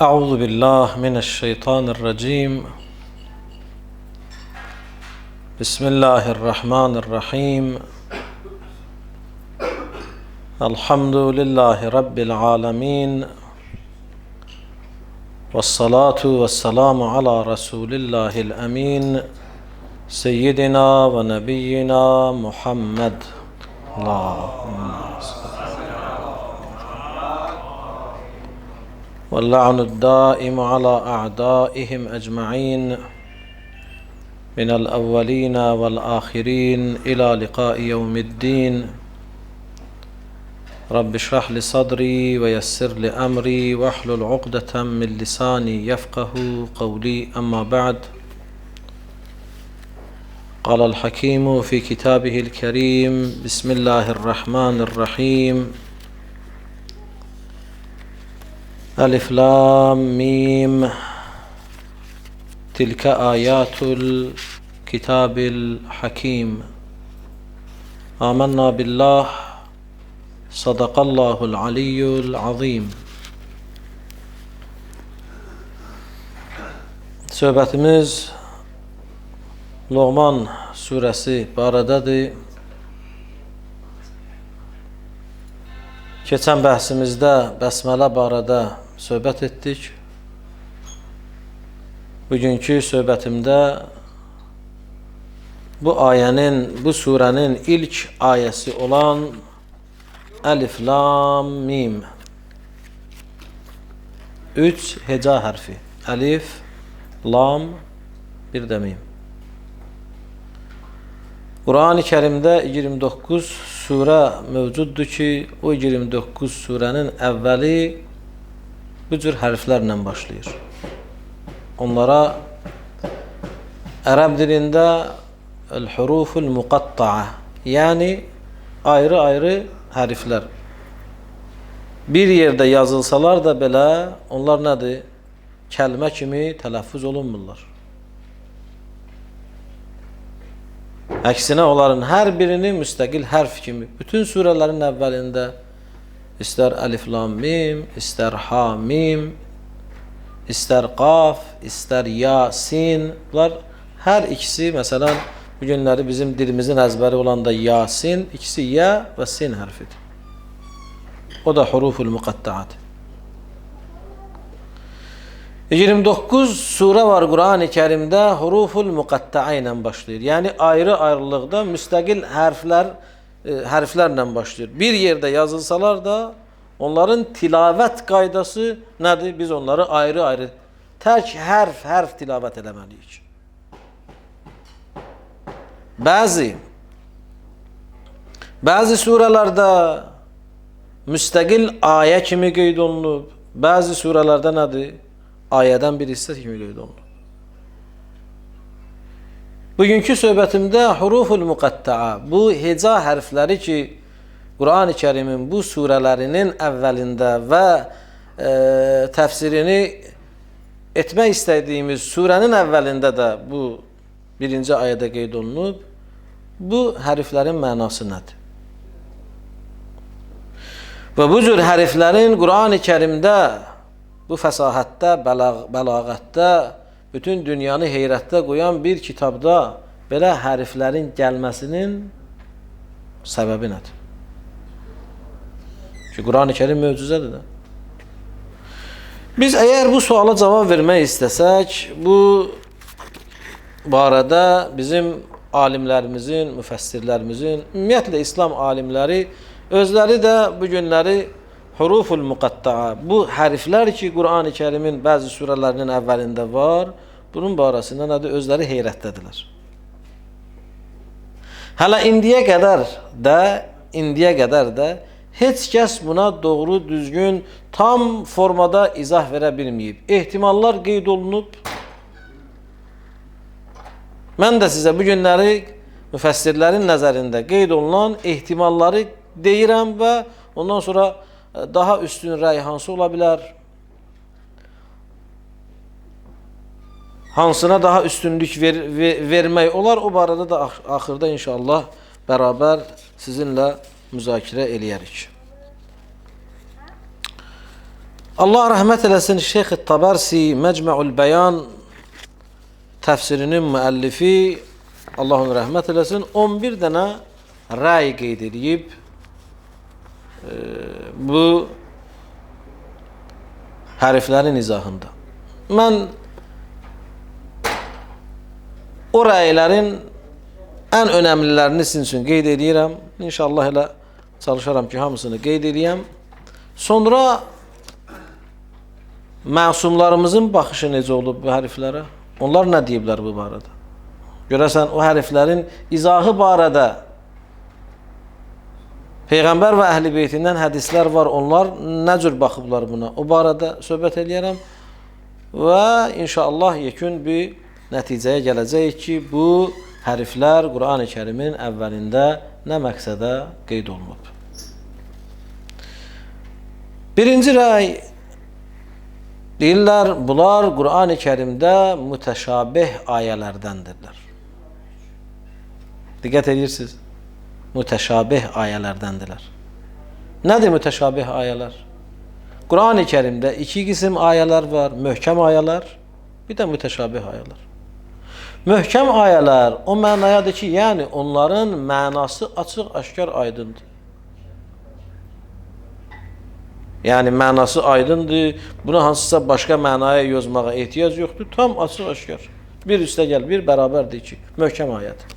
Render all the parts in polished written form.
أعوذ بالله من الشيطان الرجيم. بسم الله الرحمن الرحيم. الحمد لله رب العالمين، والصلاة والسلام على رسول الله الأمين سيدنا ونبينا محمد. اللهم واللعن الدائم على أعدائهم أجمعين من الأولين والآخرين إلى لقاء يوم الدين. رب اشرح لي صدري ويسر لي أمري واحلل عقدة من لساني يفقه قولي. أما بعد، قال الحكيم في كتابه الكريم: بسم الله الرحمن الرحيم. ألف لام ميم، تلك آيات الكتاب الحكيم. آمنا بالله، صدق الله العلي العظيم. Söhbətimiz Loğman surəsi barədədir. Keçən bəhsimizdə Bəsmələ barədə söhbət etdik. Bugünkü söhbətimdə bu ayənin, bu surənin ilk ayəsi olan Əlif Lam Mim, 3 heca hərfi. Əlif, Lam, bir də Mim. Qur'an-ı Kərimdə 29 surə mövcuddur ki, o 29 surənin əvvəli bu cür hərflərlə başlayır. Onlara ərəb dilində el-huruful muqatta'a, yəni ayrı-ayrı hərflər. Bir yerdə yazılsalar da belə, onlar nədir? Kəlmə kimi tələffüz olunmurlar. Əksinə onların hər birini müstəqil hərf kimi, bütün surələrin əvvəlində istər Əlif Lam Mim, istər Ha Mim, istər Qaf, istər Ya Sin, bunlar hər ikisi, məsələn, bu günləri bizim dilimizin əzbəri olan da Yasin, ikisi Ya və Sin hərfidir. O da huruful muqatta'adır. 29 surə var Qur'an-ı Kərimdə huruful muqatta'a ilə başlayır. Yəni ayrı-ayrılıqda müstəqil hərflərlə başlayır. Bir yerdə yazılsalar da onların tilavət qaydası nədir? Biz onları ayrı-ayrı tək hərf tilavət eləməliyik. Bəzi surələrdə müstəqil ayə kimi qeyd olunub, bəzi surələrdə nədir? Ayədən bir hissə kimi qeyd olunur. Bugünkü söhbətimdə huruful muqatta'a, bu heca hərfləri ki, Qur'an-ı Kərimin bu surələrinin əvvəlində və təfsirini etmək istədiyimiz surənin əvvəlində də bu birinci ayədə qeyd olunub, bu hərflərin mənası nədir? Və bu cür hərflərin Qur'an-ı Kərimdə bu fəsahətdə, bəlağətdə, bütün dünyanı heyrətdə qoyan bir kitabda belə hərflərin gəlməsinin səbəbi nədir? Ki, Qur'an-ı Kərim möcüzədir də. Biz əgər bu suala cavab vermək istəsək, bu barədə bizim alimlərimizin, müfəssirlərimizin, ümumiyyətlə İslam alimləri özləri də bu günləri huruful muqatta'a, bu hərflər ki, Qur'an-ı Kərimin bəzi surələrinin əvvəlində var, bunun barəsində nədir? Özləri heyrətdədirlər. Hələ indiyə qədər də heç kəs buna doğru, düzgün, tam formada izah verə bilməyib. Ehtimallar qeyd olunub. Mən də sizə bu günləri müfəssirlərin nəzərində qeyd olunan ehtimalları deyirəm və ondan sonra daha üstün rəy hansı ola bilər? Hansına daha üstünlük vermək olar? O barədə də axırda inşallah bərabər sizinlə müzakirə eləyərik. Allah rəhmət eləsin, Şeyx Tabarsi Məcmə'ul Bəyan təfsirinin müəllifi, Allah onu rəhmət eləsin, 11 dənə rəy qeyd edib bu hərflərin izahında. Mən o rəylərin ən önəmlilərini sizin üçün qeyd edirəm. İnşallah elə çalışaram ki, hamısını qeyd edeyəm. Sonra məsumlarımızın baxışı necə olub bu hərflərə? Onlar nə deyiblər bu barədə? Görəsən, o hərflərin izahı barədə Peyğəmbər və Əhl-i Beytindən hədislər var. Onlar nə cür baxıblar buna? O barədə söhbət edərəm və inşallah yekun bir nəticəyə gələcəyik ki, bu hərflər Qur'an-ı Kərimin əvvəlində nə məqsədə qeyd olunub. Birinci rəy deyirlər, bunlar Qur'an-ı Kərimdə mütəşabih ayələrdəndirlər. Diqqət edirsiniz, mütəşabih ayələrdəndirlər. Nədir mütəşabih ayələr? Qur'an-ı Kərimdə iki qism ayələr var, möhkəm ayələr, bir də mütəşabih ayələr. Möhkəm ayələr o mənayadır ki, yəni onların mənası açıq, aşkar, aydındır. Yəni mənası aydındır, buna hansısa başqa mənaya yozmağa ehtiyac yoxdur, tam açıq, aşkar. Bir üstə gəl, bir bərabərdir ki, möhkəm ayədir.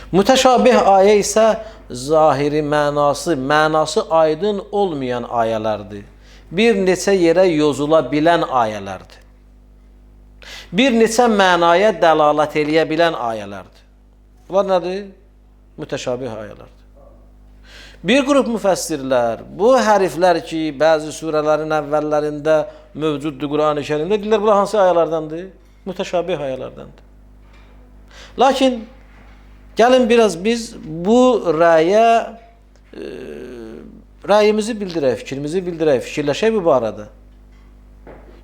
Mütəşabih ayə isə zahiri mənası aydın olmayan ayələrdir. Bir neçə yerə yozula bilən ayələrdir. Bir neçə mənaya dəlalət eləyə bilən ayələrdir. Bunlar nədir? Mütəşabih ayələrdir. Bir qrup müfəssirlər bu hərflər ki, bəzi surələrin əvvəllərində mövcuddur Qur'an-ı Kərimdə, deyirlər, bunlar hansı ayələrdəndir? Mütəşabih ayələrdəndir. Lakin gəlin biraz biz bu rəyimizi bildirək, fikrimizi bildirək, fikirləşək bu barədə.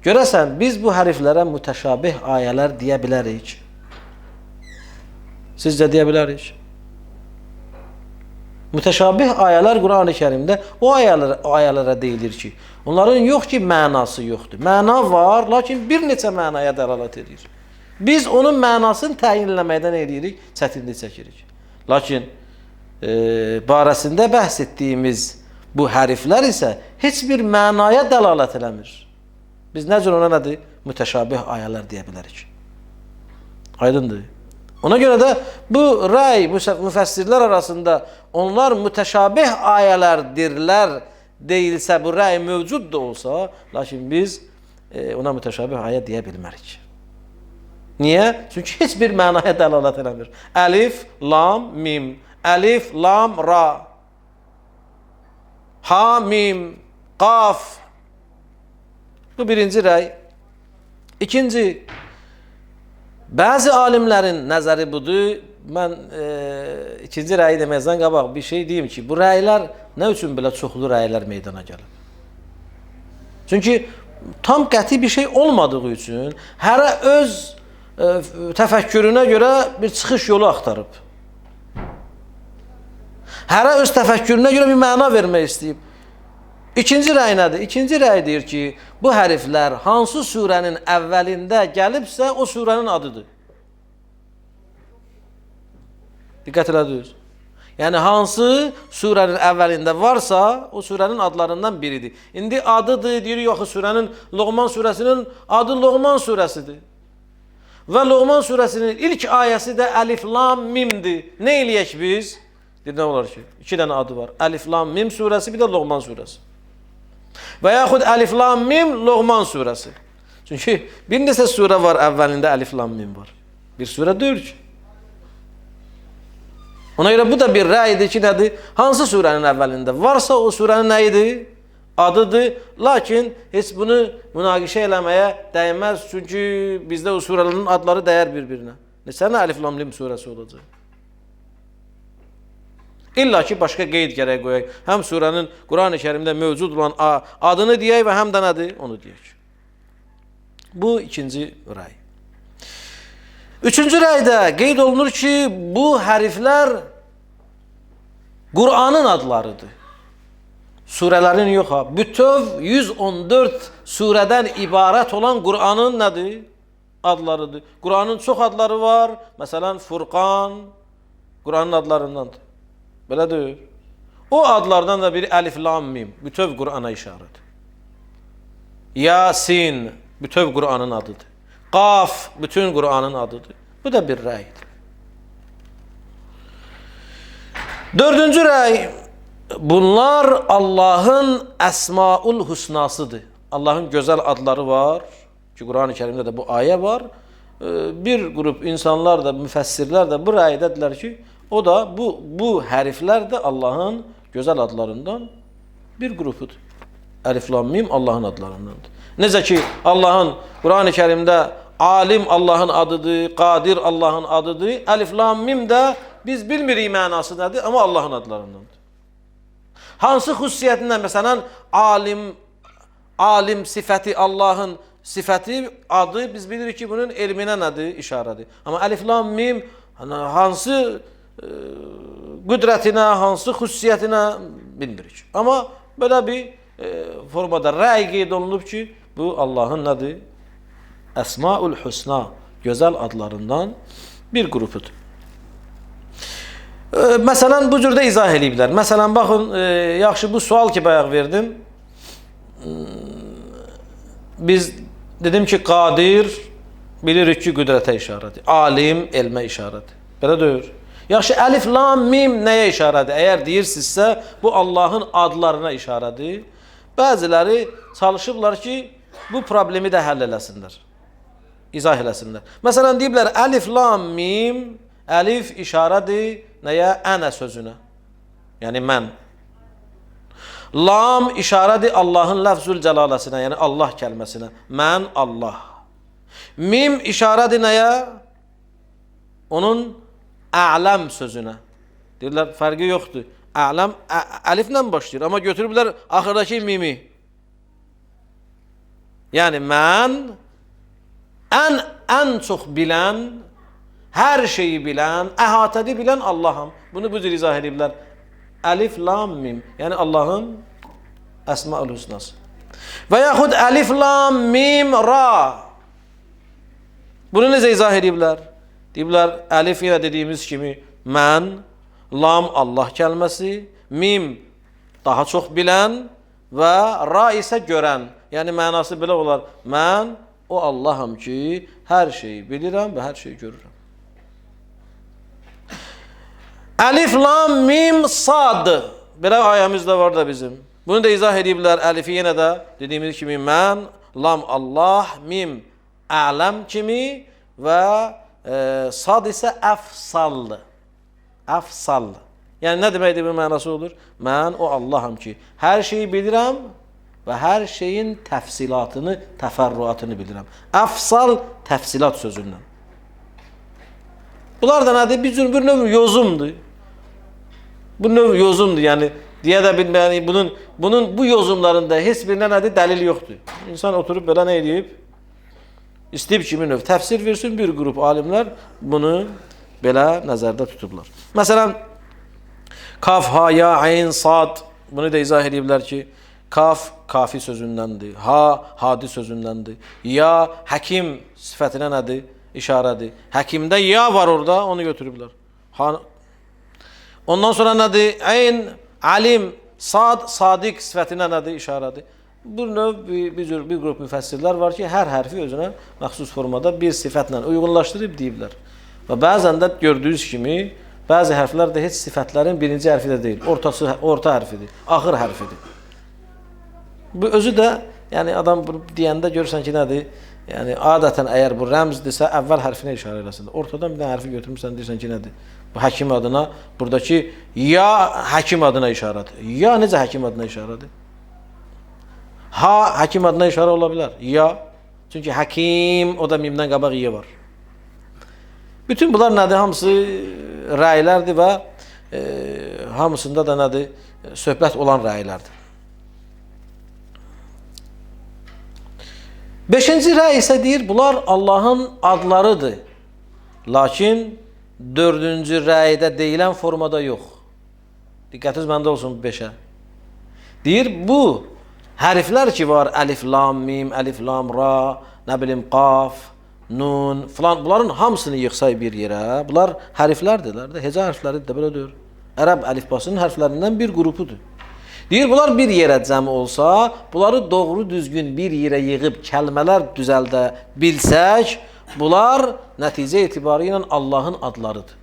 Görəsən, biz bu hərflərə mütəşabih ayələr deyə bilərik. Sizcə deyə bilərik? Mütəşabih ayələr Qur'an-ı Kərimdə o ayələrə deyilir ki, onların yox ki, mənası yoxdur. Məna var, lakin bir neçə mənaya dəlalət edir. Biz onun mənasını təyinləməkdən eləyirik, çətinlik çəkirik. Lakin barəsində bəhs etdiyimiz bu hərflər isə heç bir mənaya dəlalət eləmir. Biz nə cür ona nədir? Mütəşabih ayələr deyə bilərik. Aydındır. Ona görə də bu rəy müfəssirlər arasında onlar mütəşabih ayələrdirlər deyilsə, bu rəy mövcud da olsa, lakin biz ona mütəşabih ayə deyə bilmərik. Niyə? Çünki heç bir mənaya dəlalət eləmir. Əlif, lam, mim. Əlif, lam, ra. Ha, mim, qaf. Bu birinci rəy. İkinci, bəzi alimlərin nəzəri budur. Mən ikinci rəyi deməzdən qabaq bir şey deyim ki, bu rəylər nə üçün belə çoxlu rəylər meydana gəlir? Çünki tam qəti bir şey olmadığı üçün hərə öz təfəkkürünə görə bir çıxış yolu axtarıb. Hərə öz təfəkkürünə görə bir məna vermək istəyib. İkinci rəy nədir? İkinci rəy deyir ki, bu hərflər hansı surənin əvvəlində gəlibsə, o surənin adıdır. Diqqət elədiniz. Yəni, hansı surənin əvvəlində varsa, o surənin adlarından biridir. İndi adıdır, deyir, yox, surənin, Loğman surəsinin adı Loğman surəsidir. Və Loğman surəsinin ilk ayəsi də Əlif, Lam, Mimdir. Nə eləyək biz? Deyir, nə olar ki? İki dənə adı var. Əlif, Lam, Mim surəsi, bir də Loğman surəsi. Və yaxud Əlif, Lam, Mim, Loğman surəsi. Çünki bir neçə surə var, əvvəlində Əlif, Lam, Mim var. Bir surə deyir ki. Ona görə bu da bir rəydir ki, nədir? Hansı surənin əvvəlində varsa, o surənin nəyidir? Adıdır. Lakin heç bunu münaqişə eləməyə dəyməz. Çünki bizdə o surələrin adları dəyər bir-birinə. Neçə Əlif, Lam, Mim surəsi olacaq? İlla ki, başqa qeyd gərək qoyaq. Həm surənin Qur'an-ı Kərimdə mövcud olan adını deyək və həm də nədir? Onu deyək. Bu ikinci rəy. Üçüncü rəydə qeyd olunur ki, bu hərflər Qur'anın adlarıdır. Surələrin yox ha. Bütöv 114 surədən ibarət olan Qur'anın nədir? Adlarıdır. Qur'anın çox adları var. Məsələn, Furqan Qur'anın adlarındandır. Belədir. O adlardan da biri Əlif, Lam, Mim. Bütöv Qur'ana işarədir. Yasin bütöv Qur'anın adıdır. Qaf bütün Qur'anın adıdır. Bu da bir rəydir. Dördüncü rəy. Bunlar Allah'ın Əsmaul Husnasıdır. Allah'ın güzel adları var. Ki Kur'an-ı Kerim'de de bu ayə var. Bir grup insanlar da, müfəssirlər də bu rəydədirlər ki, o da bu hərflər də Allah'ın güzel adlarından bir grupudur. Əlif, Lam, Mim Allah'ın adlarındandır. Necə ki Allah'ın Kur'an-ı Kerim'de alim Allah'ın adıdır, qadir Allah'ın adıdır. Əlif, Lam, Mim də biz bilmirik mənası nədir, amma Allah'ın adlarındandır. Hansı xüsusiyyətindən, məsələn, alim sifəti, Allah'ın sifəti, adı, biz bilirik ki, bunun elminə nədir? İşarədir. Amma Əlif, Lam, Mim hansı qüdrətinə, hansı xüsusiyyətinə bilmirik. Amma belə bir formada rəy qeyd olunub ki, bu Allah'ın nədir? Əsmaul Husna, gözəl adlarından bir qrupudur. Məsələn, bu cürdə izah ediblər. Məsələn, baxın, yaxşı bu sual ki, bayaq verdim. Biz dedim ki, qadir bilirik ki, qüdrətə işarədir. Alim, elmə işarədir. Belə deyir. Yaxşı, Əlif, Lam, Mim nəyə işarədir? Əgər deyirsinizsə, bu Allah'ın adlarına işarədir. Bəziləri çalışıblar ki, bu problemi də həll eləsinlər. İzah eləsinlər. Məsələn, deyiblər, Əlif, Lam, Mim, əlif işarədir nəyə? Ənə sözünə. Yəni, mən. Lam işarədir Allah'ın ləfzül cəlaləsinə, yəni Allah kəlməsinə. Mən, Allah. Mim işarədir nəyə? Onun ələm sözünə. Deyirlər, fərqi yoxdur. Ələm, əliflə başlayır. Amma götürüblər axırdakı mimi. Yəni, mən ən çox bilən, hər şeyi bilən, əhatədi bilən Allah'ım. Bunu bu cür izah ediblər. Əlif, Lam, Mim. Yəni Allah'ın Əsmaul Hüsnası. Və yaxud Əlif, Lam, Mim, Ra. Bunu necə izah ediblər? Deyiblər, əlif yenə dediyimiz kimi mən, Lam Allah kəlməsi, Mim daha çox bilən və Ra isə görən. Yəni mənası belə olar. Mən o Allah'ım ki, hər şeyi bilirəm və hər şeyi görürəm. Əlif, Lam, Mim, Sad. Belə ayəmiz də var da bizim. Bunu da izah ediblər. Əlifi yenə də dediyimiz kimi mən, Lam Allah, Mim ələm kimi və Sad isə əfsallı. Əfsallı. Yəni nə deməkdir bu mənası olur? Mən o Allah'ım ki, hər şeyi bilirəm və hər şeyin təfsilatını, təfərrüatını bilirəm. Əfsal təfsilat sözündən. Bunlar da nədir? Bir növ yozumdur. Bu növ yozumdur. Yəni deyə də bilməyəni, bunun bu yozumlarında heç birində nədir? Dəlil yoxdur. İnsan oturub belə nə edib? İstəyib kimi növ təfsir versin, bir qrup alimlər bunu belə nəzərdə tutublar. Məsələn, kaf, ha, ya, ayn, sad. Bunu da izah ediblər ki, kaf, kafi sözündəndir. Ha, hadi sözündəndir. Ya, həkim sifətinə nədir? İşarədir. Həkimdə ya var orada, onu götürüblər. Ondan sonra nədir? Ayn, alim, sad, sadiq sifətinə nədir? İşarədir. Bu növ bir qrup müfəssirlər var ki, hər hərfi özünə məxsus formada bir sifətlə uyğunlaşdırıb deyiblər. Və bəzən də gördüyünüz kimi, bəzi hərflər də heç sifətlərin birinci hərfi də deyil, orta hərfidir, axır hərfidir. Bu özü də, yəni adam deyəndə görürsən ki, nədir? Yəni adətən əgər bu rəmzdirsə, əvvəl hərfinə işarə eləsin. Ortadan bir dənə hərfi götürmüsən, deyirsən ki, nədir? Bu həkim adına, buradakı ya həkim adına işarədir. Ya necə həkim adına işarədir? Ha həkim adına işarə ola bilər. Ya, çünki həkim, o da mimdən qabaq ya var. Bütün bunlar nədir? Hamısı rəylərdir və hamısında da nədir? Söhbət olan rəylərdir. Beşinci rəy isə deyir, bunlar Allah'ın adlarıdır. Lakin dördüncü rəydə deyilən formada yox. Diqqətiniz məndə olsun beşə. Deyir bu hərflər ki var, əlif lam mim, əlif lam ra, nə bilim qaf, nun falan, bunların hamısını yığsay bir yerə, bunlar hərflərdirlər də, heca hərfləri də belədir. Ərəb əlifbasının hərflərindən bir qrupudur. Deyir, bunlar bir yerə cəm olsa, bunları doğru düzgün bir yerə yığıb kəlmələr düzəldə bilsək, bunlar nəticə etibarı ilə Allahın adlarıdır.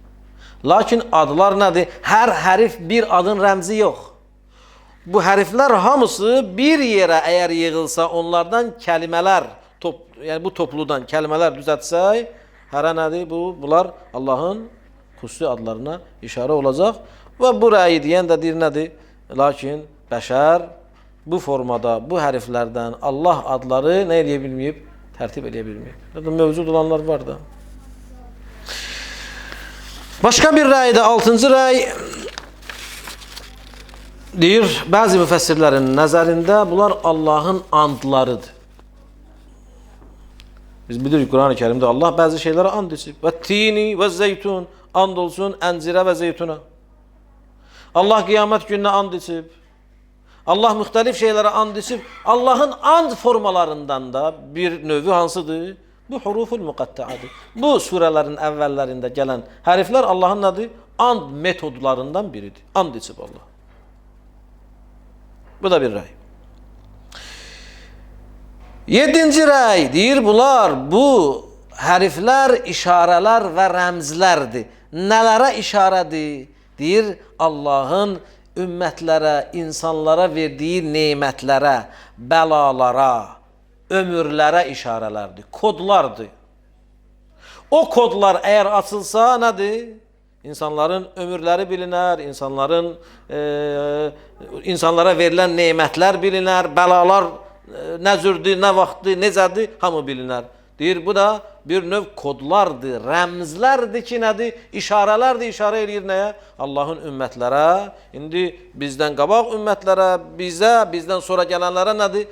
Lakin adlar nədir? Hər hərif bir adın rəmzi yox. Bu hərflər hamısı bir yerə əgər yığılsa, onlardan kəlmələr, yəni bu topludan kəlmələr düzəltsək, hərə nədir? Bunlar Allahın xüsusi adlarına işarə olacaq. Və bu rəyi deyən də deyir nədir? Lakin bəşər bu formada, bu hərflərdən Allah adları nə eləyə bilməyib? Tərtib eləyə bilməyib. Mövcud olanlar var da. Başqa bir rəy də, 6-cı rəy deyir, bəzi müfəssirlərin nəzərində bunlar Allahın andlarıdır. Biz bilirik, Quran-ı Kərimdə Allah bəzi şeylərə and içib. Və tini və zeytun, and olsun əncirə və zeytuna. Allah qiyamət gününə and içib. Allah müxtəlif şeylərə and içib. Allahın and formalarından da bir növü hansıdır? Bu huruful müqəttəadır. Bu surələrin əvvəllərində gələn hərflər Allahın nədir? And metodlarından biridir. And içib Allah. Bu da bir rəy. 7-ci rəy deyir, bunlar bu hərflər işarələr və rəmzlərdir. Nələrə işarədir? Deyir, Allahın ümmətlərə, insanlara verdiyi nemətlərə, bəlalara, ömürlərə işarələrdir, kodlardır. O kodlar əgər açılsa nədir? İnsanların ömürləri bilinər, insanlara verilən nemətlər bilinər, bəlalar nə cürdür, nə vaxtdır, necədir, hamı bilinər. Deyir, bu da bir növ kodlardır, rəmzlərdir ki, nədir? İşarələrdir, işarə eləyir nəyə? Allahın ümmətlərə, indi bizdən qabaq ümmətlərə, bizdən sonra gələnlərə nədir?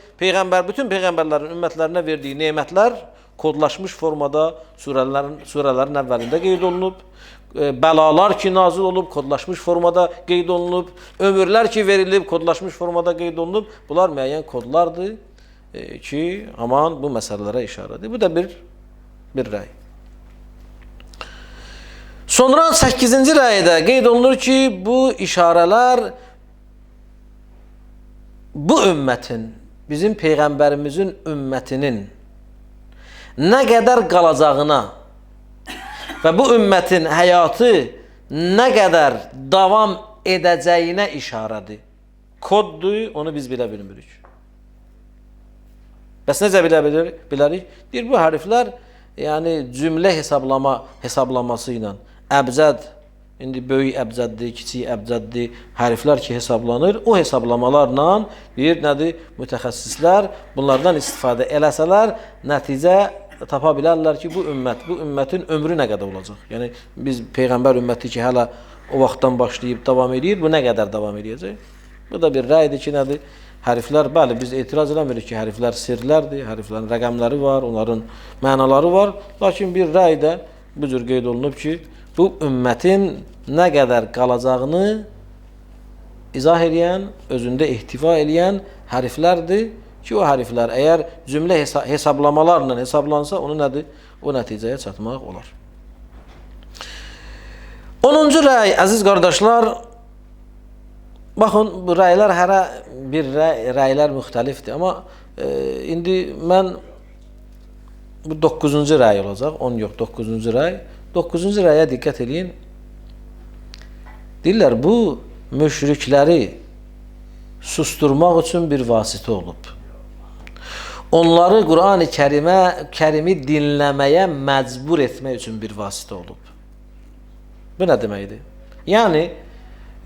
Bütün peyğəmbərlərin ümmətlərinə verdiyi nemətlər kodlaşmış formada surələrin əvvəlində qeyd olunub. Bəlalar ki, nazil olub, kodlaşmış formada qeyd olunub. Ömürlər ki, verilib, kodlaşmış formada qeyd olunub. Bunlar müəyyən kodlardır ki, aman bu məsələlərə işarədir. Bu da bir rəy. Sonra 8-ci rəydə qeyd olunur ki, bu işarələr bu ümmətin, bizim Peyğəmbərimizin ümmətinin nə qədər qalacağına və bu ümmətin həyatı nə qədər davam edəcəyinə işarədir. Koddur, onu biz bilə bilmirik. Bəs necə bilərik? Deyir, bu hərflər yəni cümlə hesablaması ilə əbcəd, indi böyük əbcəddir, kiçik əbcəddir, hərflər ki hesablanır, o hesablamalarla deyir, nədir? Mütəxəssislər bunlardan istifadə eləsələr, nəticə tapa bilərlər ki, bu ümmətin ömrü nə qədər olacaq? Yəni, biz Peyğəmbər ümməti ki, hələ o vaxtdan başlayıb davam edir, bu nə qədər davam edəcək? Bu da bir rəydir ki, nədir? Hərflər, bəli, biz etiraz eləmirik ki, hərflər sirlərdir, hərflərin rəqəmləri var, onların mənaları var. Lakin bir rəy də bu cür qeyd olunub ki, bu ümmətin nə qədər qalacağını izah edən, özündə ihtiva edən hərflərdir ki, o hərflər əgər cümlə hesablamalarla hesablansa, onu nədir? O nəticəyə çatmaq olar. 10-cu rəy, əziz qardaşlar, baxın, bu rəylər hərə bir rəylər müxtəlifdir. Amma indi mən bu 9-cu rəy olacaq, 10 yox, 9-cu rəy. 9-cu rəyə diqqət edin. Deyirlər, bu müşrikləri susturmaq üçün bir vasitə olub. Onları Quran-ı Kərimi dinləməyə məcbur etmək üçün bir vasitə olub. Bu nə deməkdir? Yəni,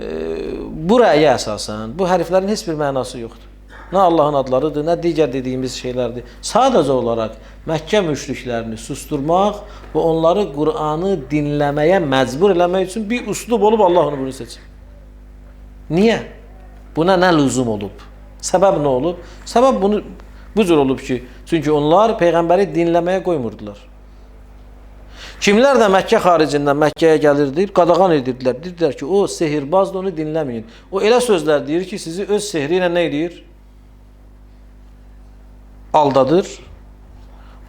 bu rəyə əsasən, bu hərflərin heç bir mənası yoxdur. Nə Allahın adlarıdır, nə digər dediyimiz şeylərdir. Sadəcə olaraq Məkkə müşriklərini susturmaq və onları Qur'anı dinləməyə məcbur eləmək üçün bir üslub olub Allah onu bunu seçib. Niyə? Buna nə lüzum olub? Səbəb nə olub? Səbəb bu cür olub ki, çünki onlar Peyğəmbəri dinləməyə qoymurdular. Kimlər də Məkkə xaricindən Məkkəyə gəlirdi, qadağan edirdilər. Dedilər ki, o sehirbazdır, onu dinləməyin. O elə sözlər deyir ki, sizi öz sehri ilə nə edir? Aldadır.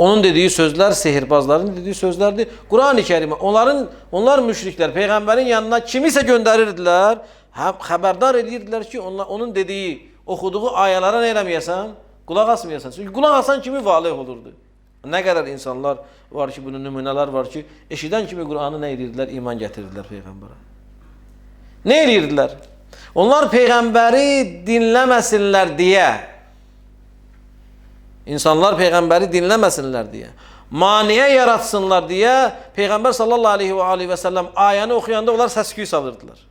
Onun dediyi sözlər sehirbazların dediyi sözlərdir. Quran-ı Kərimə onlar müşriklər peyğəmbərin yanına kimisə göndərirdilər, xəbərdar edirdilər ki, onun dediyi, oxuduğu ayələrə nə eləməyəsən? Qulaq asmayasan. Çünki qulaq asan kimi valih olurdu. Nə qədər insanlar var ki, bunun nümunələr var ki, eşidən kimi Qur'anı nə edirdilər? İman gətirdilər Peyğəmbərə. Nə edirdilər? Onlar Peyğəmbəri dinləməsinlər deyə, insanlar Peyğəmbəri dinləməsinlər deyə, maniyə yaratsınlar deyə, Peyğəmbər sallallahu aleyhi və səlləm ayəni oxuyanda onlar səs-küy salırdılar.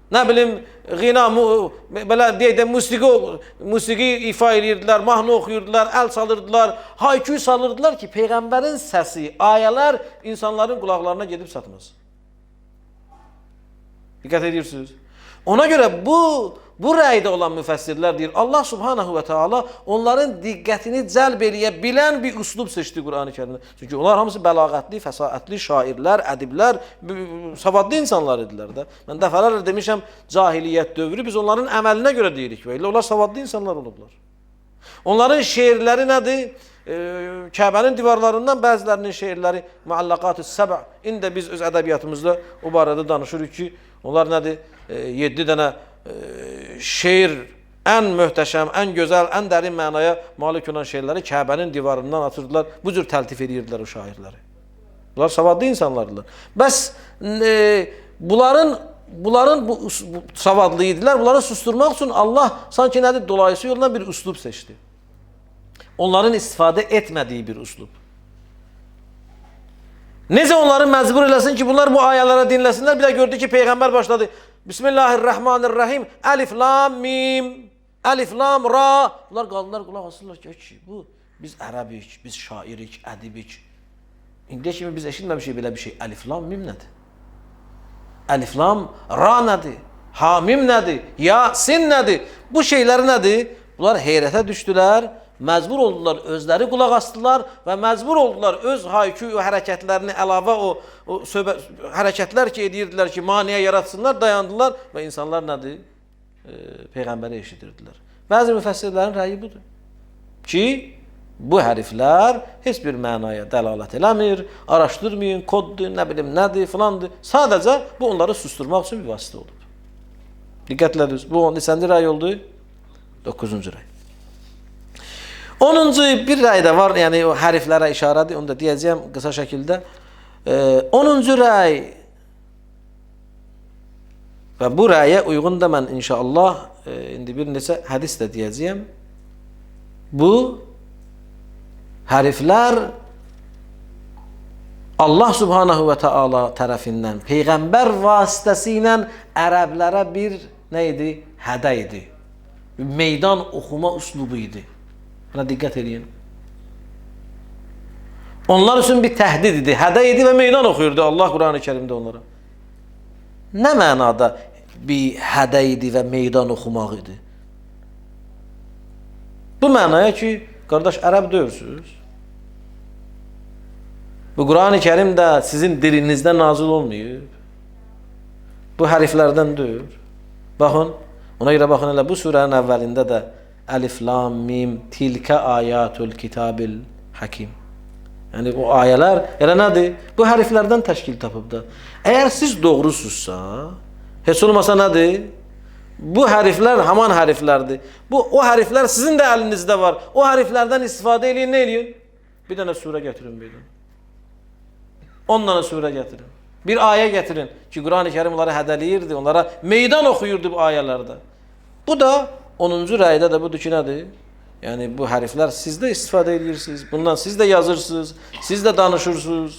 Nə bilim, qina, belə deyək də, musiqi ifa edirdilər, mahnı oxuyurdular, əl salırdılar, hayküy salırdılar ki, Peyğəmbərin səsi, ayələr insanların qulaqlarına gedib satmaz. Diqqət edirsiniz. Ona görə bu rəydə olan müfəssirlər deyir, Allah subhanahu və teala onların diqqətini cəlb eləyə bilən bir üslub seçdi Qur'an-ı Kərimdə. Çünki onlar hamısı bəlağətli, fəsaətli, şairlər, ədiblər, savadlı insanlar idilər də. Mən dəfələrlə demişəm, cahiliyyət dövrü biz onların əməlinə görə deyirik və onlar savadlı insanlar olublar. Onların şeirləri nədir? Kəbənin divarlarından bəzilərinin şeirləri Muallaqat-ı Səbə. İndi biz öz ədəbiyyatımızda o barədə danışırıq ki, onlar nədir? 7 dənə şeir, ən möhtəşəm, ən gözəl, ən dərin mənaya malik olan şeirləri Kəbənin divarından atırdılar. Bu cür təltif edirdilər o şairləri. Bunlar savadlı insanlardılar. Bəs bunların bu savadlı idilər. Bunları susturmaq üçün Allah sanki nədir? Dolayısı yoldan bir üslub seçdi. Onların istifadə etmədiyi bir üslub. Necə onları məcbur eləsin ki, bunlar bu ayələrə dinləsinlər? Bir də gördü ki, Peyğəmbər başladı. Bismillahirrahmanirrahim. Əlif, lam, mim. Əlif, lam, ra. Bunlar qaldılar, qulaq asırlar ki, biz ərəbik, biz şairik, ədibik. İndiyə kimi biz eşitməmişik belə bir şey. Əlif, lam, mim nədir? Əlif, lam, ra nədir? Hamim nədir? Yasin nədir? Bu şeylər nədir? Bunlar heyrətə düşdülər. Məcbur oldular, özləri qulaq asdılar və məcbur oldular öz haykü hərəkətlərini əlavə o hərəkətlər ki, edirdilər ki, maniyə yaratsınlar, dayandılar və insanlar nədir? Peyğəmbəri eşidirdilər. Bəzi müfəssirlərin rəyi budur ki, bu hərflər heç bir mənaya dəlalət eləmir, araşdırmayın, koddur, nə bilim, nədir, filandır. Sadəcə bu onları susturmaq üçün bir vasitə olub. Diqqətlədir, bu neçənci rəy oldu? 9-cu rəy. 10-cu bir rəy də var, yəni o hərflərə işarədir, onu da deyəcəyəm qısa şəkildə. 10-cu rəy və bu rəyə uyğun da mən inşallah indi bir neçə hədis də deyəcəyəm. Bu hərflər Allah subhanahu və teala tərəfindən Peyğəmbər vasitəsi ilə ərəblərə bir nə idi? Hədə idi. Meydan oxuma üslubu idi. Buna diqqət edin. Onlar üçün bir təhdid idi, hədə idi və meydan oxuyurdu Allah Qur'an-ı Kərimdə onlara. Nə mənada bir hədə idi və meydan oxumaq idi? Bu mənaya ki, qardaş, ərəb deyilsiniz. Bu Qur'an-ı Kərim də sizin dilinizdə nazil olmayıb. Bu hərflərdən deyil. Baxın, ona görə baxın, elə bu surənin əvvəlində də Əlif, lam, mim, tilkə ayatul kitabil hakim. Yəni bu ayələr elə nədir? Bu hərflərdən təşkil tapıb da. Əgər siz doğrusunuzsa, heç olmasa nədir? Bu hərflər haman hərflərdir. O hərflər sizin də əlinizdə var. O hərflərdən istifadə eləyin, nə eləyin? Bir dənə surə gətirin bir dənə. 10 dənə surə gətirin. Bir ayə gətirin ki, Qur'an-ı Kərim onları hədəliyirdi, onlara meydan oxuyurdu bu ayələrdə. Bu da 10-cu rəydə də budur ki, nədir? Yəni, bu hərflər siz də istifadə edirsiniz, bundan siz də yazırsınız, siz də danışırsınız.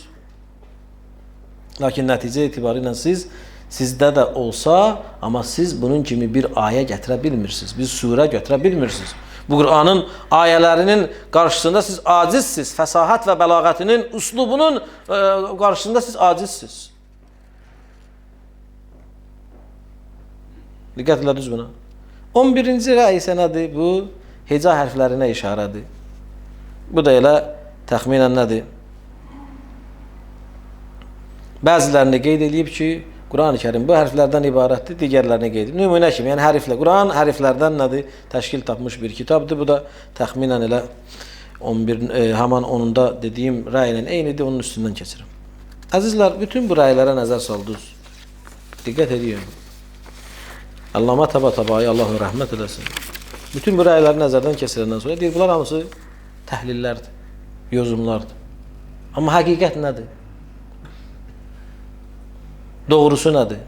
Lakin nəticə etibarı ilə sizdə də olsa, amma siz bunun kimi bir ayə gətirə bilmirsiniz, bir surə götürə bilmirsiniz. Bu Qur'anın ayələrinin qarşısında siz acizsiniz, fəsahət və bəlağətinin, üslubunun qarşısında siz acizsiniz. Diqqət ediniz buna. 11-ci rəy isə nədir? Bu, heca hərflərinə işarədir. Bu da elə təxminən nədir? Bəzilərini qeyd edib ki, Qurani-Kərim bu hərflərdən ibarətdir, digərlərini qeyd edib. Nümunə kimi, yəni hərflər. Quran hərflərdən nədir? Təşkil tapmış bir kitabdır. Bu da təxminən elə 11 haman onunda dediyim rəylə eynidir, onun üstündən keçirəm. Əzizlər, bütün bu rəylərə nəzər saldınız. Diqqət edin. Allama Təbatabai, Allahu rəhmət eləsin. Bütün bu rəyləri nəzərdən keçirəndən sonra deyir, bunlar hamısı təhlillərdir, yozumlardır. Amma həqiqət nədir? Doğrusu nədir?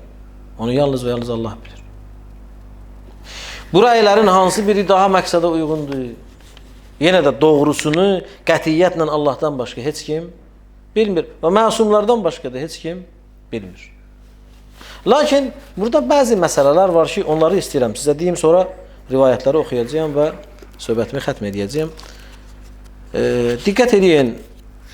Onu yalnız və yalnız Allah bilir. Bu rəylərin hansı biri daha məqsədə uyğundur? Yenə də doğrusunu qətiyyətlə Allahdan başqa heç kim bilmir. Və məsumlardan başqa da heç kim bilmir. Lakin burada bəzi məsələlər var ki, onları istəyirəm sizə deyim, sonra rivayətləri oxuyacağım və söhbətimi xətm edəcəyəm. Diqqət edin.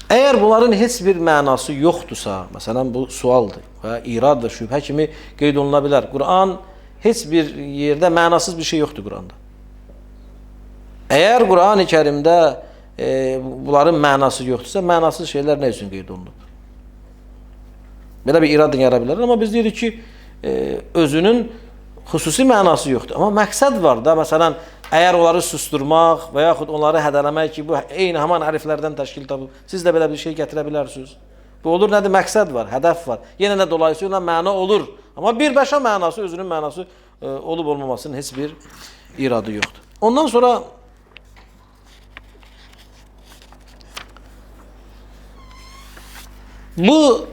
Əgər bunların heç bir mənası yoxdursa, məsələn bu sualdır və irad və şübhə kimi qeyd oluna bilər. Quran heç bir yerdə mənasız bir şey yoxdur Quranda. Əgər Qurani Kərimdə bunların mənası yoxdursa, mənasız şeylər nə üçün qeyd olunub? Belə bir irad yara bilər, amma biz deyirik ki, özünün xüsusi mənası yoxdur. Amma məqsəd var da, məsələn, əgər onları susturmaq və yaxud onları hədələmək ki, bu eyni haman hərflərdən təşkil tapıb, siz də belə bir şey gətirə bilərsiniz. Bu olur, nədir? Məqsəd var, hədəf var. Yenə də dolayısıyla məna olur. Amma birbaşa mənası, özünün mənası olub-olmamasının heç bir iradı yoxdur. Ondan sonra bu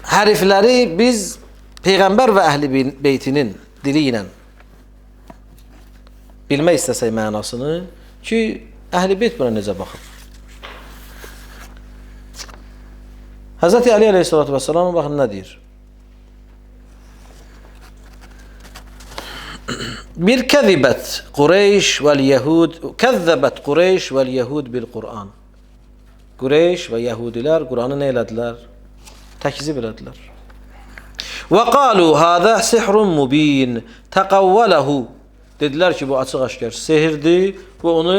hərfləri biz Peyğəmbər və Əhl-i Beytinin dili ilə bilmək istəsək mənasını ki, Əhl-i Beyt buna necə baxıb? Həzrəti Ali Aleyhisselatü Vesselam baxın nə deyir? Bir kəzibət Qureyş vəl-Yəhud kəzzəbət Qureyş vəl-Yəhud bil-Qur'an. Qureyş və Yəhudilər Qur'anı nə elədilər? Təkzib elədilər. Və qalu hada sihrun mubin təqavvələhu. Dedilər ki, bu açıq-aşkar sehirdir və onu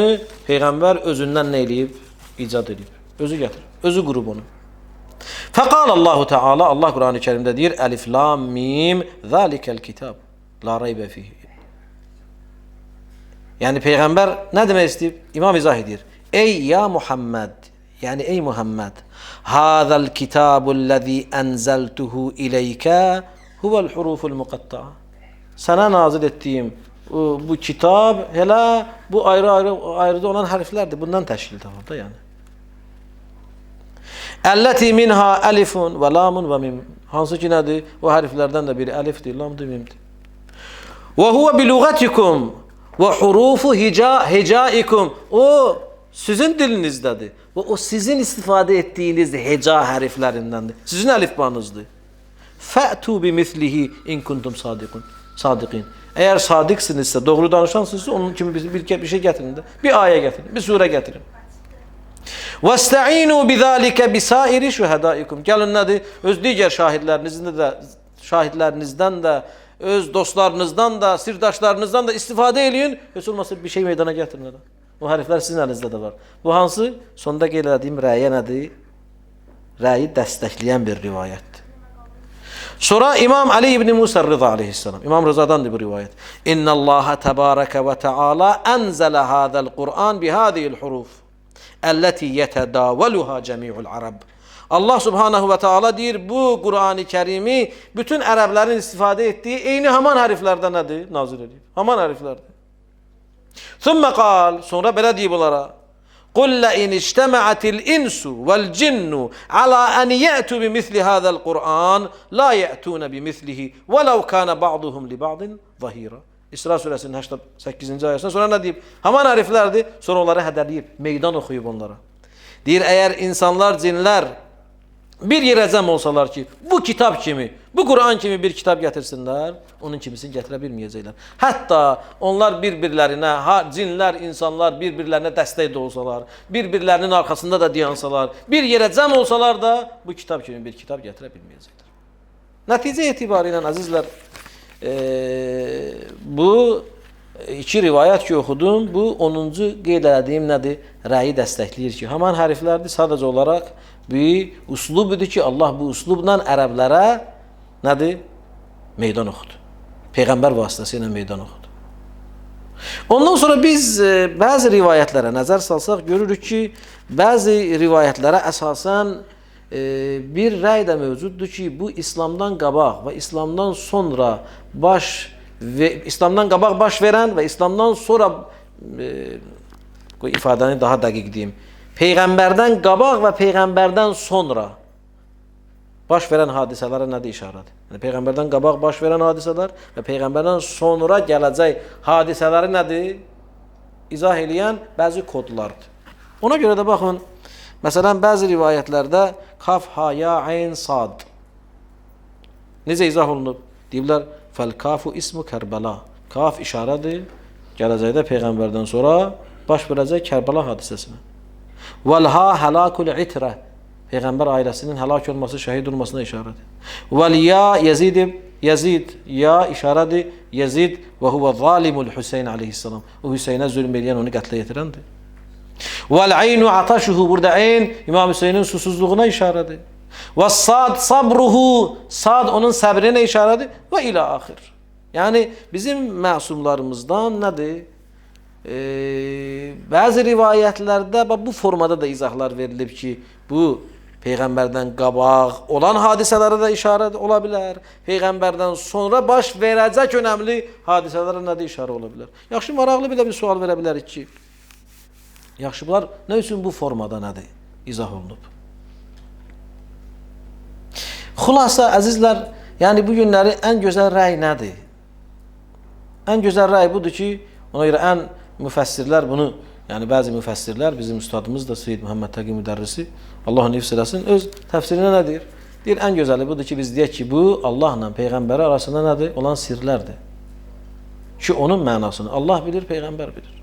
Peyğəmbər özündən nə eləyib? İcad edib. Özü gətirir. Özü qurub onu. Fəqal Allahu Teala, Allah Qur'an-ı Kerimdə deyir, Əlif Lam Mim zəlikəl kitab la raybə fihi. Yəni Peyğəmbər nə demək istəyib? İmam izah edir. Ey ya Muhammed, yəni ey Muhammed, Hâzəl kitabul-ləzî ənzəltuhu ileykə huvəl huruful muqatta'a. Sənə nazil etdiyim bu kitab elə bu ayrı olan hərflərdir. Bundan təşkil tapır da yəni. Əlləti minha əlifun və lamun və mim. Hansı ki nədir? O hərflərdən də biri əlifdir, lamdır, mimdir. Və huvə bilugatikum və hurufu hicaikum. O sizin dilinizdədir. Və o sizin istifadə etdiyiniz heca hərflərindəndir. Sizin əlifbanızdır. Fə'tu bimithlihi in kuntum sadiqin. Əgər sadiqsinizsə, doğru danışansınızsa, onun kimi bir şey gətirin də. Bir ayə gətirin, bir surə gətirin. وَاسْتَعِينُوا بِذَٰلِكَ بِسَائِرِ شُهَدَائِكُمْ. Gəlin nədir? Öz digər şahidlərinizdən də, öz dostlarınızdan da, sirdaşlarınızdan da istifadə eləyin. Heç olmasa bir şey meydana gətirin. O hərflər sizin əlinizdə də var. Bu hansı? Sonda qeyd etdiyim rəyə nədir? Rəyi dəstəkləyən bir rivayətdir. Sonra İmam Ali ibn Musa Rıza aleyhisselam. İmam Rıza'dandır bu rivayet. İnna Allah tebareke ve teala enzele hadal Kur'an bihadihil huruf elleti yetedavaluha cemi'ul Arab. Allah Subhanahu ve Teala deyir, bu Kur'an-ı Kerim'i bütün Ərəblərin istifadə etdiyi eyni haman hərflərdə nədir? Nazil edib. Haman hərflərdir. Thumma qal, sonra belə deyib onlara. قُلْ لَئِنْ اجْتَمَعَتِ الْاِنْسُ وَالْجِنُّ عَلَى أَنْ يَأْتُوا بِمِثْلِ هَذَا الْقُرْآنِ لَا يَأْتُونَ بِمِثْلِهِ وَلَوْ كَانَ بَعْضُهُمْ لِبَعْضٍ ظَهِيرًا. İsra suresinin 88. ayəsində sonra nə deyib? Haman hərflərdir, sonra onları hədəliyib, meydan oxuyub onlara. Deyir, əgər insanlar, cinlər bir yerə cəm olsalar ki, bu kitab kimi, bu Qur'an kimi bir kitab gətirsinlər, onun kimisini gətirə bilməyəcəklər. Hətta onlar bir-birlərinə, cinlər, insanlar bir-birlərinə dəstək də olsalar, bir-birlərinin arxasında da dayansalar, bir yerə cəm olsalar da bu kitab kimi bir kitab gətirə bilməyəcəklər. Nəticə etibarilə, əzizlər, bu iki rivayət ki oxudum, bu 10-cu qeyd etdiyim nədir? Rəyi dəstəkləyir ki, haman hərflərdir, sadəcə olaraq bir uslub idi ki, Allah bu uslubla ərəblərə nədir? Meydan oxudu. Peyğəmbər vasitəsilə meydan oxudu. Ondan sonra biz bəzi rivayətlərə nəzər salsaq, görürük ki, bəzi rivayətlərə əsasən bir rəy də mövcuddur ki, bu İslamdan qabaq və İslamdan sonra İslamdan qabaq baş verən və İslamdan sonra ifadəni daha dəqiq deyim. Peyğəmbərdən qabaq və Peyğəmbərdən sonra baş verən hadisələrə nədir işarədir? Yəni, Peyğəmbərdən qabaq baş verən hadisələr və Peyğəmbərdən sonra gələcək hadisələri nədir? İzah eləyən bəzi kodlardır. Ona görə də baxın, məsələn, bəzi rivayətlərdə kaf, ha, ya, ayn, sad. Necə izah olunub? Deyiblər, fəl-kafu ismu Kərbəla. Kaf işarədir, gələcəkdə Peyğəmbərdən sonra baş verəcək Kərbəla hadisəsinə. Vəl-ha həlakul itrə. Peyğəmbər ailəsinin həlak olması, şəhid olmasına işarədir. Vəl-ya Yazid, ya işarədir, Yazid və huvə zalimul Hüseyin aleyhissalam. O Hüseynə zülm eləyən, onu qətlə yetirəndir. Vəl-aynu ataşuhu, burada ayn İmam Hüseynin susuzluğuna işarədir. Və sad sabruhu, sad onun səbrinə işarədir və ilə axir. Yəni bizim məsumlarımızdan nədir? Bəzi rivayətlərdə bu formada da izahlar verilib ki, bu Peyğəmbərdən qabaq olan hadisələrə də işarə ola bilər. Peyğəmbərdən sonra baş verəcək önəmli hadisələrə nədir işarə ola bilər. Yaxşı, maraqlı bir sual verə bilərik ki, yaxşı, bunlar nə üçün bu formada nədir? İzah olunub. Xulasa, əzizlər, yəni bu günləri ən gözəl rəy nədir? Ən gözəl rəy budur ki, ona görə ən müfəssirlər bunu, yəni bəzi müfəssirlər, bizim üstadımız da Seyyid Muhammed Təqi Müdərrisi, Allah onu hifz eləsin, öz təfsirinə nə deyir? Deyir, ən gözəli budur ki, biz deyək ki, bu Allahla Peyğəmbəri arasında nədir? Olan sirlərdir. Ki, onun mənasını Allah bilir, Peyğəmbər bilir.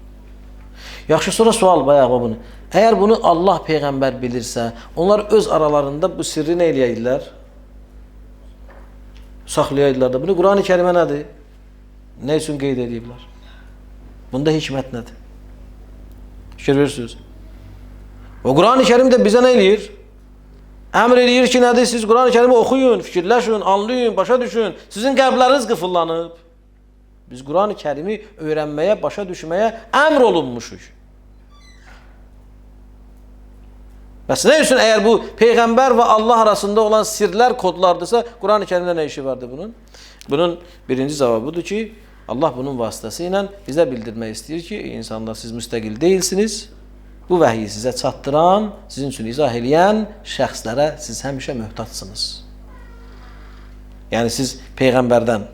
Yaxşı, sonra sual bayaq bunu. Əgər bunu Allah, Peyğəmbər bilirsə, onlar öz aralarında bu sirri nə eləyəyirlər? Saxlayayırlar da. Bunu Quran-ı Kərimə nədir? Nə üçün qeyd ediblər? Bunda hikmət nədir? Fikir verirsiniz. O Quran-ı Kərim də bizə nə eləyir? Əmr eləyir ki, nədir? Siz Quran-ı Kərimi oxuyun, fikirləşin, anlayın, başa düşün. Sizin qəlbləriniz qıfıllanıb. Biz Quran-ı Kərimi öyrənməyə, başa düşməyə əmr olunmuşuz. Bəs nə üçün əgər bu Peyğəmbər və Allah arasında olan sirlər, kodlardırsa, Quran-ı Kərimdə nə işi vardır bunun? Bunun birinci cavabıdır ki, Allah bunun vasitəsilə bizə bildirmək istəyir ki, insanlar siz müstəqil deyilsiniz. Bu vəhyi sizə çatdıran, sizin üçün izah eləyən şəxslərə siz həmişə möhtaçsınız. Yəni siz Peyğəmbərdən,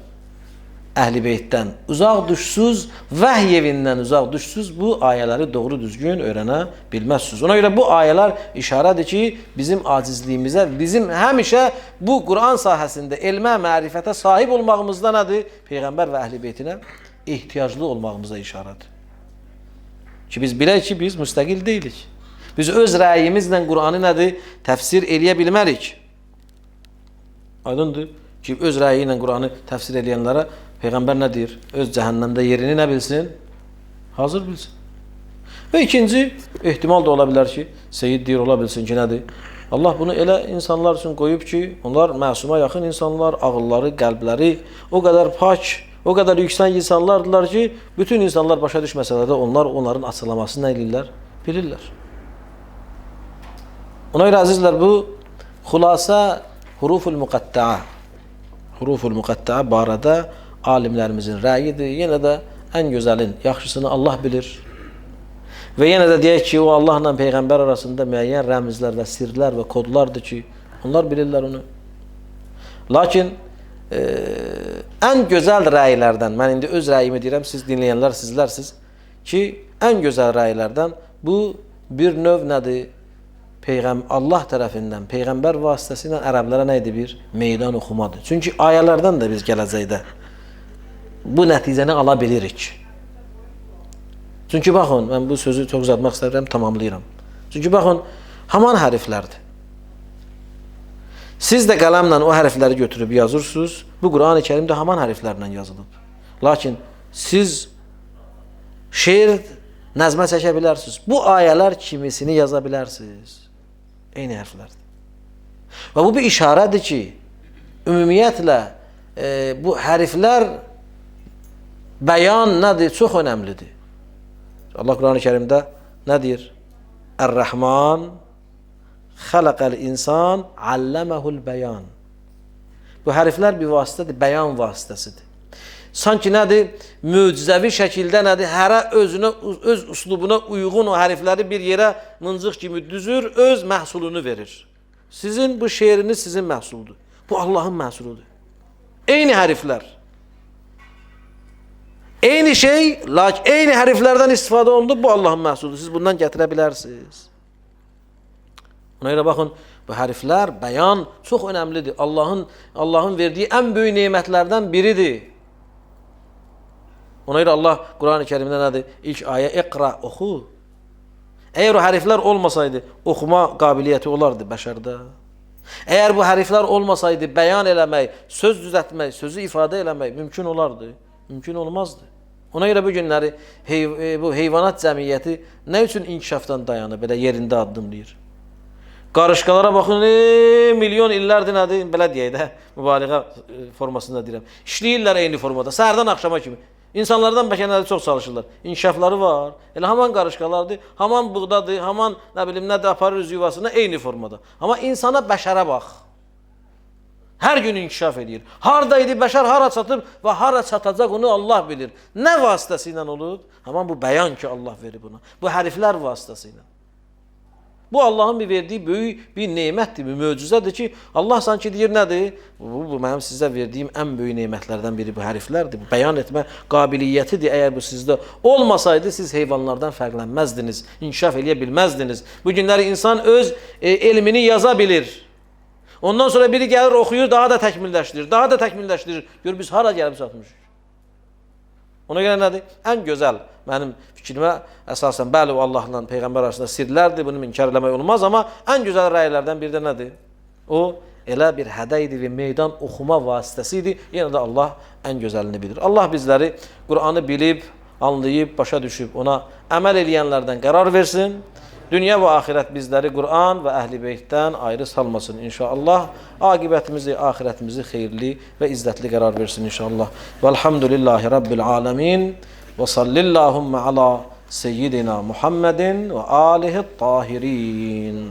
Əhl-i Beytdən uzaq düşsüz, vəhy evindən uzaq düşsüz, bu ayələri doğru düzgün öyrənə bilməzsiniz. Ona görə bu ayələr işarədir ki, bizim acizliyimizə, bizim həmişə bu Quran sahəsində elmə, mərifətə sahib olmağımızda nədir? Peyğəmbər və Əhl-i Beytinə ehtiyaclı olmağımıza işarədir. Ki biz bilək ki, biz müstəqil deyilik. Biz öz rəyimizlə Quranı nədir? Təfsir eləyə bilmərik. Aydındır ki, öz rəyi ilə Quranı təfsir eləyənlərə Peyğəmbər nə deyir? Öz cəhənnəmdə yerini nə bilsin? Hazır bilsin. Və ikinci ehtimal da ola bilər ki, Seyyid deyir, ola bilsin ki, nədir? Allah bunu elə insanlar üçün qoyub ki, onlar məsuma yaxın insanlar, ağılları, qəlbləri o qədər pak, o qədər yüksək insanlardılar ki, bütün insanlar başa düşməsələr də onlar onların açıqlamasını nə edirlər? Bilirlər. Ona görə əzizlər, bu xulasa huruful müqəttəə. Huruful müqəttəə barədə alimlərimizin rəyidir. Yenə də ən gözəlin, yaxşısını Allah bilir. Və yenə də deyək ki, o Allahla Peyğəmbər arasında müəyyən rəmizlər və sirlər və kodlardır ki, onlar bilirlər onu. Lakin ən gözəl rəylərdən, mən indi öz rəyimi deyirəm, siz dinləyənlər sizlərsiniz ki, ən gözəl rəylərdən bu bir növ nədir? Allah tərəfindən, Peyğəmbər vasitəsilə ərəblərə nə edir? Bir meydan oxumadır. Çünki ayələrdən də biz gələcəkdə bu nəticəni ala bilirik. Çünki baxın, mən bu sözü çox uzatmaq istəyirəm, tamamlayıram. Çünki baxın, haman hərflərdir. Siz də qələmlə o hərfləri götürüb yazırsınız, bu Quran-ı Kərimdə haman hərflərlə yazılıb. Lakin siz şeir, nəzmə çəkə bilərsiniz. Bu ayələr kimisini yaza bilərsiniz. Eyni hərflərdir. Və bu bir işarədir ki, ümumiyyətlə bu hərflər bəyan nədir? Çox önəmlidir. Allah Quran-ı Kərimdə nə deyir? Ər-Rəhman xələqəl insan alləməhul bəyan. Bu hərflər bir vasitədir, bəyan vasitəsidir. Sanki nədir? Möcüzəvi şəkildə nədir? Hərə öz üslubuna uyğun o hərfləri bir yerə mıncıq kimi düzür, öz məhsulunu verir. Sizin bu şeiriniz sizin məhsuldur. Bu Allahın məhsuludur. Eyni hərflər. Eyni şey, lakin eyni hərflərdən istifadə olundu, bu Allahın məhsuludur. Siz bundan gətirə bilərsiniz. Ona görə baxın, bu hərflər, bəyan çox önəmlidir. Allahın verdiyi ən böyük nemətlərdən biridir. Ona görə Allah Quran-ı Kərimdə nədir? İlk ayə iqra, oxu. Əgər o hərflər olmasaydı, oxuma qabiliyyəti olardı bəşərdə. Əgər bu hərflər olmasaydı, bəyan eləmək, söz düzəltmək, sözü ifadə eləmək mümkün olardı. Mümkün olmazdı. Ona görə bu günləri bu heyvanat cəmiyyəti nə üçün inkişafdan dayanır, belə yerində addımlayır? Qarışqalara baxın, milyon illərdir nədir? Belə deyək də, mübaliğə formasında deyirəm. İşləyirlər eyni formada, səhərdən axşama kimi. İnsanlardan bəlkə nədir çox çalışırlar. İnkişafları var. Elə haman qarışqalardır, haman buğdadır, haman nə bilim nədir aparır öz yuvasına eyni formada. Amma insana, bəşərə bax. Hər gün inkişaf edir. Haradaydı bəşər, hara çatır və hara çatacaq onu Allah bilir. Nə vasitəsilə olub? Haman bu bəyan ki Allah verir buna. Bu hərflər vasitəsilə. Bu Allahın bir verdiyi böyük bir nemətdir, bir möcüzədir ki, Allah sanki deyir nədir? Bu mənim sizə verdiyim ən böyük nemətlərdən biri bu hərflərdir. Bu bəyan etmə qabiliyyətidir. Əgər bu sizdə olmasaydı, siz heyvanlardan fərqlənməzdiniz, inkişaf eləyə bilməzdiniz. Bu günləri insan öz elmini yaza bilir. Ondan sonra biri gəlir, oxuyur, daha da təkmilləşdirir, daha da təkmilləşdirir. Gör, biz hara gəlib çatmışıq. Ona görə nədir? Ən gözəl, mənim fikrimə əsasən, bəli, o Allahla Peyğəmbər arasında sirlərdir, bunu inkar eləmək olmaz, amma ən gözəl rəylərdən biri də nədir? O, elə bir hədəydi və meydan oxuma vasitəsiydi. Yenə də Allah ən gözəlini bilir. Allah bizləri Qur'anı bilib, anlayıb, başa düşüb, ona əməl eləyənlərdən qərar versin. Dünya və axirət bizləri Qur'an və Əhl-i Beytdən ayrı salmasın inşallah. Aqibətimizi, axirətimizi xeyirli və izzətli qərar versin inşallah. Velhamdülillahi Rabbil alemin və sallillahumma ala seyyidina Muhammedin və alihi tahirin.